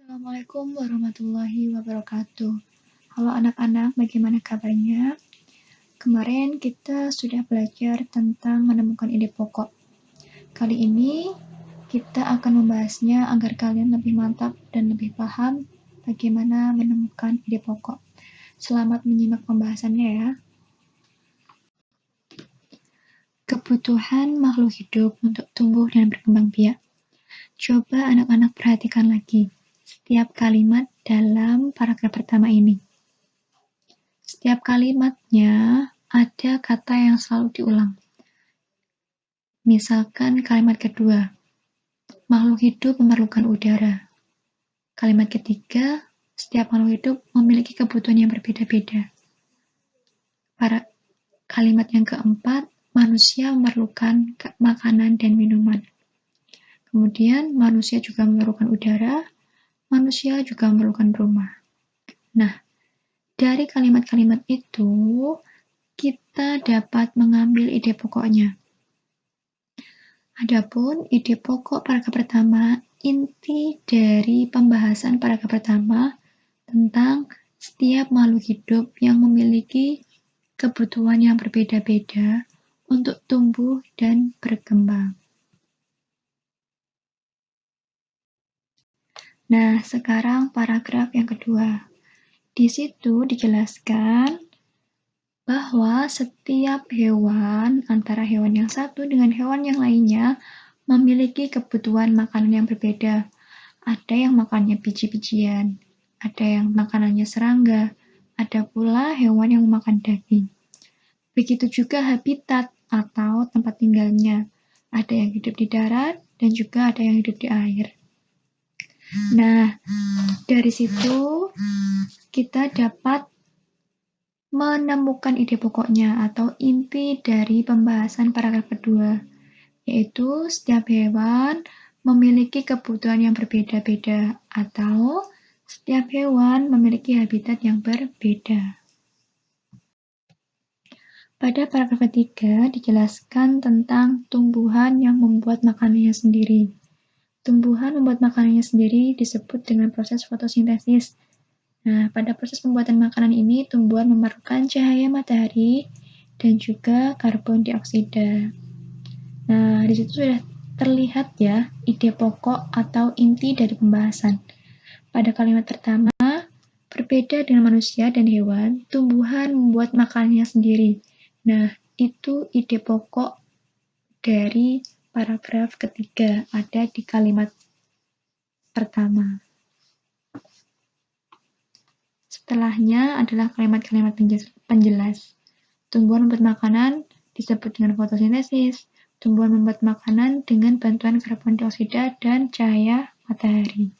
Assalamualaikum warahmatullahi wabarakatuh. Halo anak-anak, bagaimana kabarnya? Kemarin kita sudah belajar tentang menemukan ide pokok. Kali ini kita akan membahasnya agar kalian lebih mantap dan lebih paham bagaimana menemukan ide pokok. Selamat menyimak pembahasannya ya. Kebutuhan makhluk hidup untuk tumbuh dan berkembang biak. Coba anak-anak perhatikan lagi setiap kalimat dalam paragraf pertama ini. Setiap kalimatnya ada kata yang selalu diulang. Misalkan kalimat kedua, makhluk hidup memerlukan udara. Kalimat ketiga, setiap makhluk hidup memiliki kebutuhan yang berbeda-beda. Kalimat yang keempat, manusia memerlukan makanan dan minuman. Kemudian, manusia juga memerlukan udara, manusia juga memerlukan rumah. Nah, dari kalimat-kalimat itu, kita dapat mengambil ide pokoknya. Adapun ide pokok paragraf pertama, inti dari pembahasan paragraf pertama tentang setiap makhluk hidup yang memiliki kebutuhan yang berbeda-beda untuk tumbuh dan berkembang. Nah, sekarang paragraf yang kedua. Di situ dijelaskan bahwa setiap hewan, antara hewan yang satu dengan hewan yang lainnya, memiliki kebutuhan makanan yang berbeda. Ada yang makannya biji-bijian, ada yang makanannya serangga, ada pula hewan yang memakan daging. Begitu juga habitat atau tempat tinggalnya. Ada yang hidup di darat dan juga ada yang hidup di air. Nah, dari situ kita dapat menemukan ide pokoknya atau inti dari pembahasan paragraf kedua, yaitu setiap hewan memiliki kebutuhan yang berbeda-beda atau setiap hewan memiliki habitat yang berbeda. Pada paragraf ketiga dijelaskan tentang tumbuhan yang membuat makanannya sendiri. Tumbuhan membuat makanannya sendiri disebut dengan proses fotosintesis. Nah, pada proses pembuatan makanan ini, tumbuhan memerlukan cahaya matahari dan juga karbon dioksida. Nah, di situ sudah terlihat ya ide pokok atau inti dari pembahasan. Pada kalimat pertama, berbeda dengan manusia dan hewan, tumbuhan membuat makanannya sendiri. Nah, itu ide pokok dari paragraf ketiga ada di kalimat pertama. Setelahnya adalah kalimat-kalimat penjelas. Tumbuhan membuat makanan disebut dengan fotosintesis. Tumbuhan membuat makanan dengan bantuan karbon dioksida dan cahaya matahari.